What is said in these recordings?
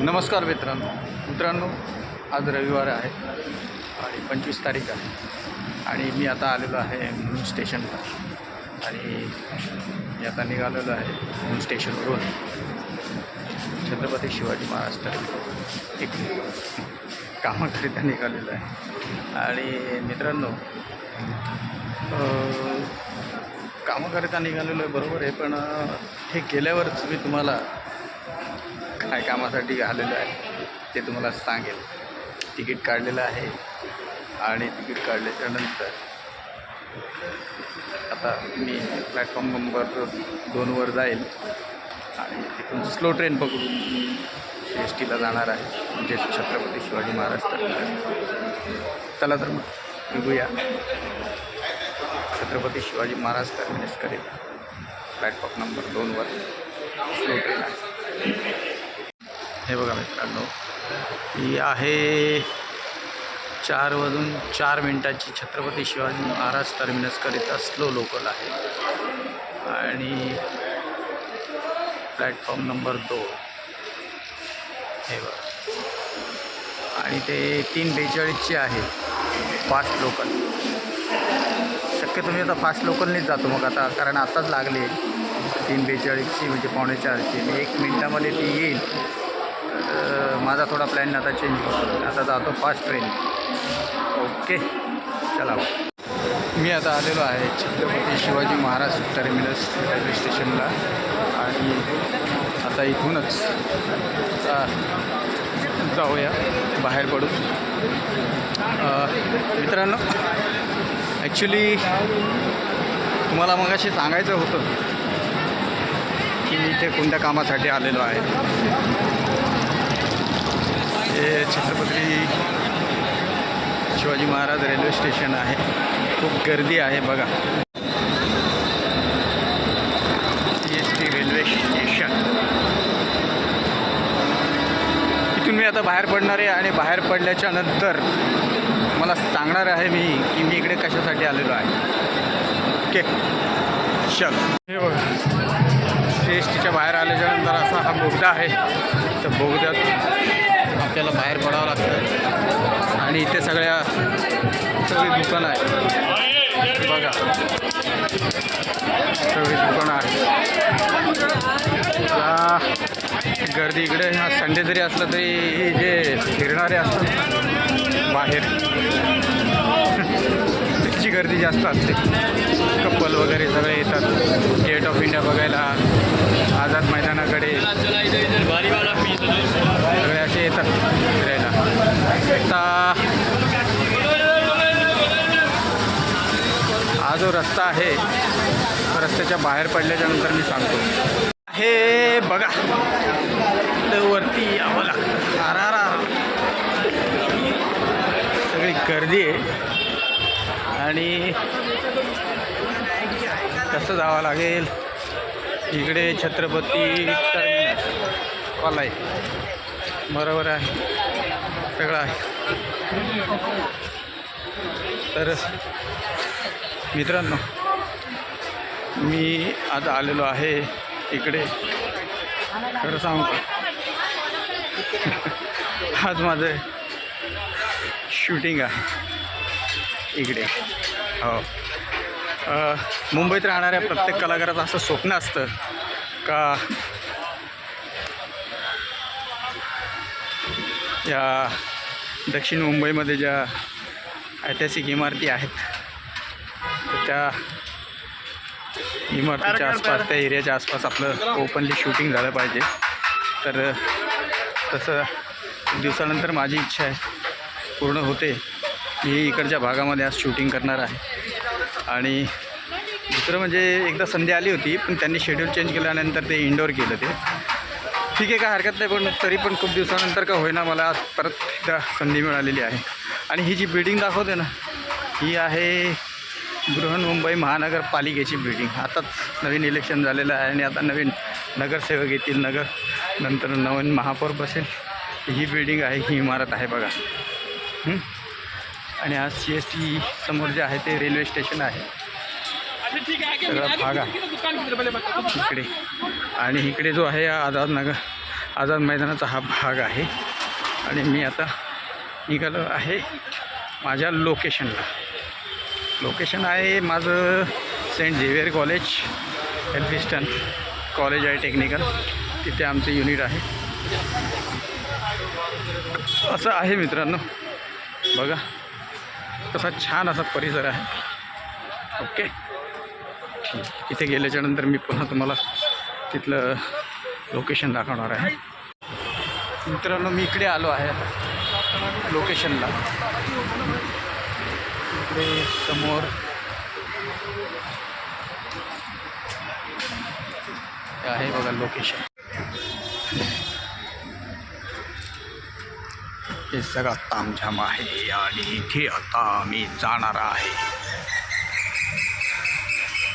नमस्कार मित्रांनो, आज रविवार आहे आणि 25 तारीख आहे आणि मी आता आलेलो आहे मुलुंड स्टेशनला आणि मी आता निघालेलो आहे मुलुंड स्टेशनवरून छत्रपती शिवाजी महाराज एक कामाकरिता निघालेलो आहे. आणि मित्रांनो, कामाकरिता निघालेलो आहे बरोबर आहे, पण हे गेल्यावरच मी तुम्हाला काय कामासाठी आलेलं आहे ते तुम्हाला सांगेल. तिकीट काढलेलं आहे आणि तिकीट काढल्याच्यानंतर आता मी प्लॅटफॉर्म नंबर 2वर जाईल आणि तिथून स्लो ट्रेन पकडून मी CSTला जाणार आहे, म्हणजे छत्रपती शिवाजी महाराज टर्मिनस. चला तर मग निघूया छत्रपती शिवाजी महाराज टर्मिनस करिता. प्लॅटफॉर्म नंबर 2वर स्लो ट्रेन आहे. हे बघा मित्रांनो, ही आहे 4:04 छत्रपती शिवाजी महाराज टर्मिनसकरिता स्लो लोकल आहे आणि प्लॅटफॉर्म नंबर 2 हे बघा. आणि ते 3:42 आहे फास्ट लोकल. शक्यतो मी आता फास्ट लोकलनेच जातो मग आता, कारण आताच लागले 3:42 म्हणजे 3:45. आणि 1 मिनटामध्ये ती येईल. तर माझा थोडा प्लॅन आता चेंज करतो, आता जातो फास्ट ट्रेन. ओके चला. मी आता आलेलो आहे छत्रपती शिवाजी महाराज टर्मिनस रेल्वे स्टेशनला आणि आता इथूनच जाऊया, बाहेर पडू. मित्रांनो, ॲक्च्युली तुम्हाला मगाशी सांगायचं होतं की मी इथे कोणत्या कामासाठी आलेलो आहे. हे छत्रपती शिवाजी महाराज रेल्वे स्टेशन आहे. खूप गर्दी आहे बघा. CST railway station. इथून मी आता बाहेर पडणार आहे आणि बाहेर पडल्याच्या नंतर मला सांगणार आहे मी की मी इकडे कशासाठी आलेलो आहे. ओके चल. हे बघा, CSTच्या बाहेर आल्याच्यानंतर असा हा बोगदा आहे. तर बोगद्यात आपल्याला बाहेर पडावं लागतं आणि इथे सगळी दुकानं आहेत बघा. सगळी दुकानं आहेत. गर्दी इकडे हा संडे जरी असला तरी जे फिरणारे असतात बाहेर त्याची गर्दी जास्त असते. कपल वगैरे सगळे येतात गेट ऑफ इंडिया बघायला, आझाद मैदानाकडे सगळे असे येतात फिरायला. आता हा जो रस्ता आहे, रस्त्याच्या बाहेर पडल्याच्यानंतर मी सांगतो. हे बघा, तर वरती यावं लागतं. सगळी गर्दी आहे आणि कसं जावं लागेल. इकडे छत्रपती टर्मिनस कॉल आहे, बरोबर आहे, सगळं आहे. तर मित्रांनो, मी आज आलेलो आहे इकडे. खरं सांगू, आज माझं शूटिंग आहे इकडे. हो, मुंबईत राहणाऱ्या प्रत्येक कलाकाराचं असं स्वप्न असतं का या दक्षिण मुंबईमध्ये ज्या ऐतिहासिक इमारती आहेत त्या इमारतीच्या आसपास, त्या एरियाच्या आसपास आपलं ओपनली शूटिंग झालं पाहिजे. तर तसं दिवसानंतर माझी इच्छा आहे, पूर्ण होते. मी इकडच्या भागामध्ये आज शूटिंग करणार आहे. आणि दुसरं म्हणजे एकदा संधी आली होती, पण त्यांनी शेड्यूल चेंज केल्यानंतर ते इंडोर केलं. ते ठीक आहे, काय हरकत नाही, पण तरी पण खूप दिवसानंतर का होईना मला आज परत एकदा संधी मिळालेली आहे. आणि ही जी बिल्डिंग दाखवते ना, ही आहे बृहन्मुंबई महानगरपालिकेची बिल्डिंग. आताच नवीन इलेक्शन झालेलं आहे आणि आता नवीन नगरसेवक येतील, नंतर नवीन महापौर बसेल. ही बिल्डिंग आहे, ही इमारत आहे बघा. आणि आज CST समोर जे आहे ते रेल्वे स्टेशन आहे. सगळा भाग आहे इकडे. आणि इकडे जो आहे आझाद आझाद मैदानाचा हा भाग आहे आणि मी आता निघालो आहे माझ्या लोकेशनला. लोकेशन आहे माझं Saint Xavier college, Elphinstone college आहे टेक्निकल, तिथे आमचं युनिट आहे. असं आहे मित्रांनो, बघा कसा छान असा परिसर आहे. ओके, ठीक. तिथे गेल्याच्यानंतर मी पुन्हा तुम्हाला तिथलं लोकेशन दाखवणार आहे. मित्रांनो मी इकडे आलो आहे आता लोकेशनला. इकडे समोर आहे बघा लोकेशन. हे सगळा तामझाम आहे आणि इथे आता मी जाणार आहे.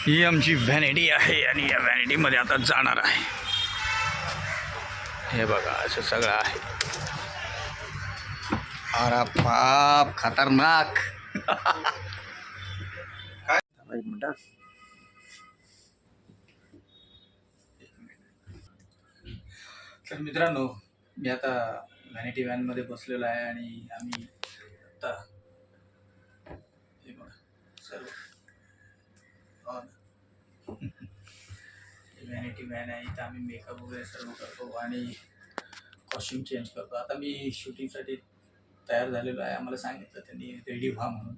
ही आमची व्हॅनिटी आहे आणि या व्हॅनिटीमध्ये आता जाणार आहे. हे बघा असं सगळं आहे. अरे बाप, खतरनाक. एक मिनट. तर मित्रांनो मी आता व्हॅनिटी व्हॅनमध्ये बसलेलो आहे आणि आम्ही आता हे बघा सर्व व्हॅनिटी व्हॅन आहे. इथं आम्ही मेकअप वगैरे सर्व करतो आणि कॉस्ट्यूम चेंज करतो. आता मी शूटिंगसाठी तयार झालेलो आहे. आम्हाला सांगितलं त्यांनी रेडी व्हा म्हणून.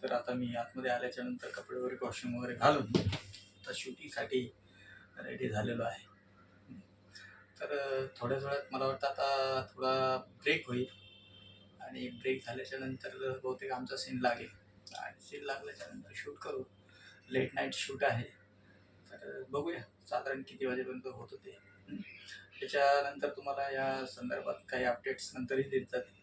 तर आता मी आतमध्ये आल्याच्यानंतर कपडे वगैरे कॉस्ट्यूम वगैरे घालून आता शूटिंगसाठी रेडी झालेलो आहे. तर थोड्याच वेळात मला वाटतं आता थोडा ब्रेक होईल आणि ब्रेक झाल्याच्यानंतर बहुतेक आमचा सीन लागेल आणि सीन लागल्याच्यानंतर शूट करू. लेट नाईट शूट आहे. तर बघूया साधारण किती वाजेपर्यंत होतं ते. त्याच्यानंतर तुम्हाला या संदर्भात काही अपडेट्स नंतरही देत जातील.